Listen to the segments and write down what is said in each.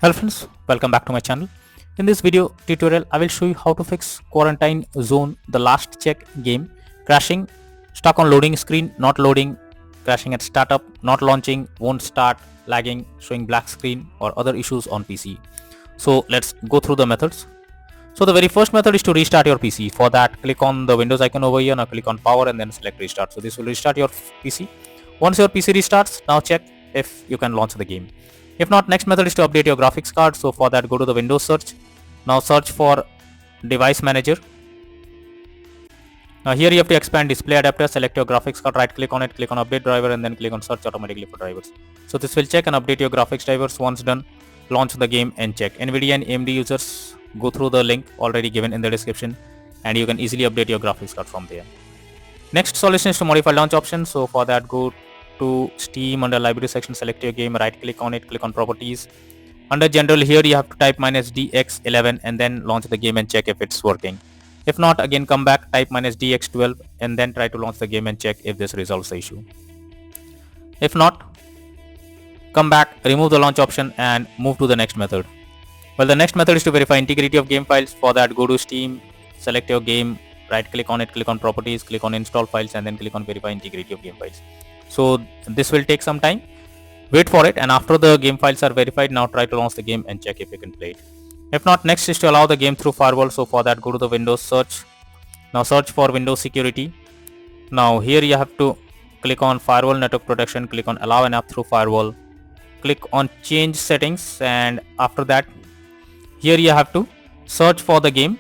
Hello friends, welcome back to my channel. In this video tutorial, I will show you how to fix Quarantine Zone, the last check game, crashing, stuck on loading screen, not loading, crashing at startup, not launching, won't start, lagging, showing black screen or other issues on PC. So let's go through the methods. So the very first method is to restart your PC. For that, click on the Windows icon over here, now click on power and then select restart. So this will restart your PC. Once your PC restarts, now check if you can launch the game. If not, next method is to update your graphics card. So for that, go to the Windows search. Now search for device manager. Now here you have to expand display adapter, select your graphics card, right click on it, click on update driver and then click on search automatically for drivers. So this will check and update your graphics drivers. Once done, launch the game and check. NVIDIA and AMD users, go through the link already given in the description and you can easily update your graphics card from there. Next solution is to modify launch option. So for that, go to Steam, under library section, select your game, right click on it, click on properties. Under general, here you have to type -DX11 and then launch the game and check if it's working. If not, again come back, type -DX12 and then try to launch the game and check if this resolves the issue. If not, come back, remove the launch option and move to the next method. Well, the next method is to verify integrity of game files. For that, go to Steam, select your game, right click on it, click on properties, click on install files and then click on verify integrity of game files. So this will take some time. Wait for it, and after the game files are verified, now try to launch the game and check if you can play it. If not, next is to allow the game through firewall. So for that, go to the Windows search. Now search for Windows security. Now here you have to click on firewall network protection, click on allow an app through firewall, click on change settings, and after that here you have to search for the game,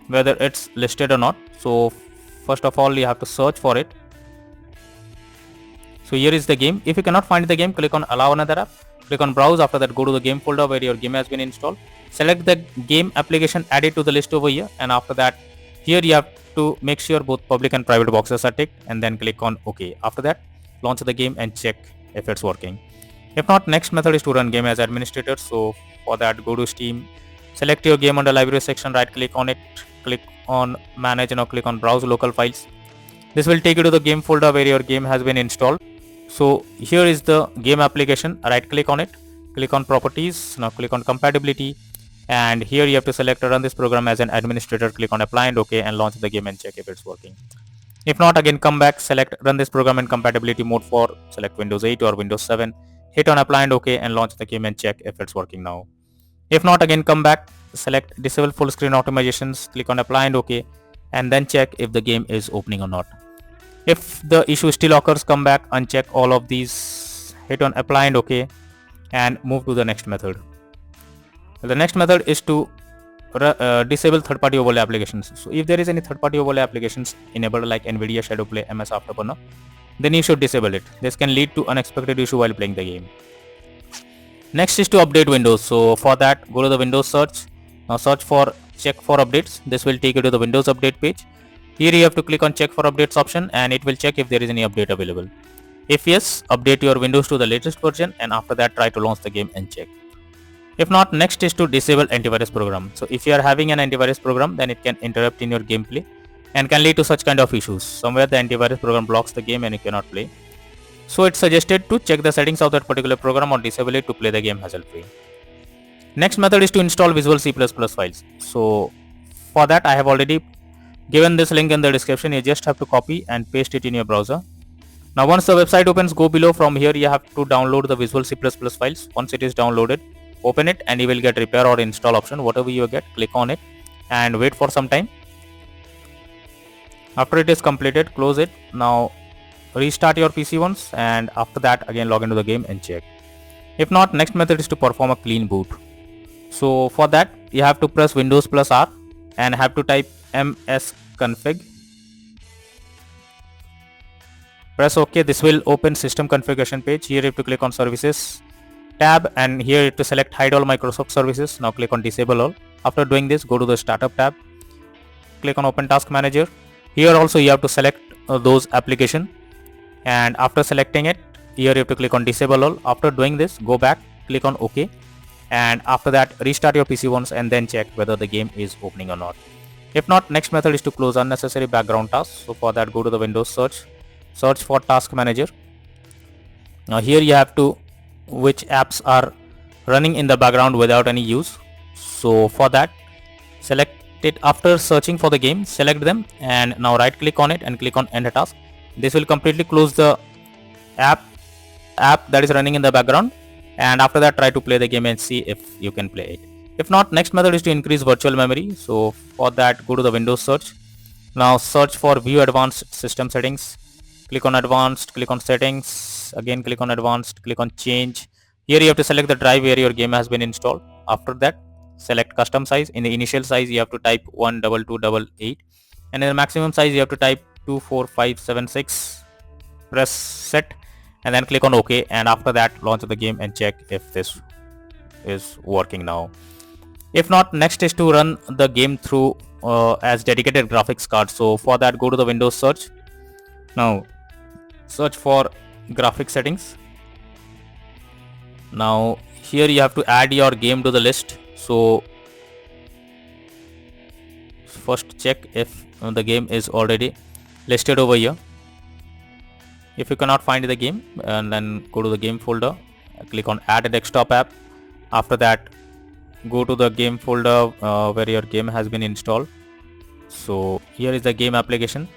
whether it's listed or not. So first of all, you have to search for it. So here is the game. If you cannot find the game, click on allow another app, click on browse. After that, go to the game folder where your game has been installed, select the game application, add it to the list over here, and after that here you have to make sure both public and private boxes are ticked and then click on OK. After that, launch the game and check if it's working. If not, next method is to run game as administrator. So for that, go to Steam, select your game under library section, right click on it, click on manage and now click on browse local files. This will take you to the game folder where your game has been installed. So here is the game application, right click on it, click on properties, now click on compatibility, and here you have to select run this program as an administrator, click on apply and OK and launch the game and check if it's working. If not, again come back, select run this program in compatibility mode for select Windows 8 or Windows 7, hit on apply and OK and launch the game and check if it's working now. If not, again come back, select disable full screen optimizations, click on apply and OK and then check if the game is opening or not. If the issue still occurs, come back, uncheck all of these, hit on apply and OK and move to the next method. The next method is to disable third-party overlay applications. So if there is any third-party overlay applications enabled like NVIDIA Shadowplay, MS Afterburner, then you should disable it. This can lead to unexpected issue while playing the game. Next is to update Windows. So for that, go to the Windows search. Now search for check for updates. This will take you to the Windows update page. Here you have to click on check for updates option and it will check if there is any update available. If yes, update your Windows to the latest version and after that try to launch the game and check. If not, next is to disable antivirus program. So if you are having an antivirus program, then it can interrupt in your gameplay and can lead to such kind of issues. Somewhere the antivirus program blocks the game and you cannot play. So it's suggested to check the settings of that particular program or disable it to play the game hassle-free. Next method is to install Visual C++ files. So for that, I have already given this link in the description. You just have to copy and paste it in your browser. Now once the website opens, go below. From here you have to download the Visual C++ files. Once it is downloaded, open it and you will get repair or install option. Whatever you get, click on it and wait for some time. After it is completed, close it. Now restart your PC once and after that again log into the game and check. If not, next method is to perform a clean boot. So for that you have to press Windows plus R and have to type msconfig. Press OK. This will open system configuration page. Here you have to click on services tab and here you have to select hide all Microsoft services. Now click on disable all. After doing this, go to the startup tab, click on open task manager. Here also you have to select those application and after selecting it, here you have to click on disable all. After doing this, go back, click on OK and after that restart your PC once and then check whether the game is opening or not. If not, next method is to close unnecessary background tasks. So for that, go to the Windows search for task manager. Now here you have to which apps are running in the background without any use. So for that, select it. After searching for the game, select them and now right click on it and click on end task. This will completely close the app that is running in the background, and after that try to play the game and see if you can play it. If not, next method is to increase virtual memory. So for that, go to the Windows search. Now search for view advanced system settings. Click on advanced, click on settings, again click on advanced, click on change. Here you have to select the drive where your game has been installed. After that, select custom size. In the initial size you have to type 12288, and in the maximum size you have to type 24576. Press set and then click on OK, and after that launch the game and check if this is working now. If not, next is to run the game through as dedicated graphics card. So for that, go to the Windows search. Now search for graphics settings. Now here you have to add your game to the list. So first check if the game is already listed over here. If you cannot find the game, and then go to the game folder, click on add a desktop app. After that, go to the game folder where your game has been installed. So here is the game application.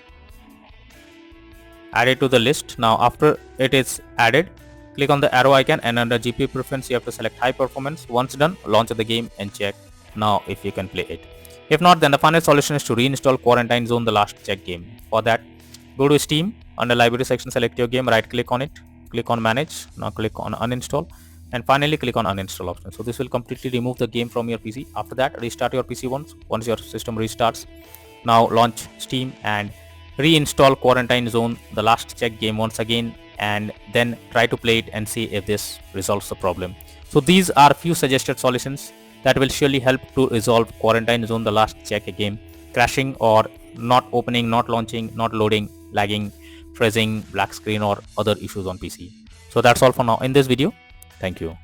Add it to the list. Now after it is added, click on the arrow icon and under GPU preference you have to select high performance. Once done, launch the game and check now if you can play it. If not, then the final solution is to reinstall Quarantine Zone, the last check game. For that, go to Steam, under library section select your game, right click on it, click on manage, now click on uninstall, and finally click on uninstall option. So this will completely remove the game from your PC. After that, restart your PC once your system restarts. Now launch Steam and reinstall Quarantine Zone, the last check game once again, and then try to play it and see if this resolves the problem. So these are few suggested solutions that will surely help to resolve Quarantine Zone, the last check game crashing or not opening, not launching, not loading, lagging, freezing, black screen or other issues on PC. So that's all for now in this video. Thank you.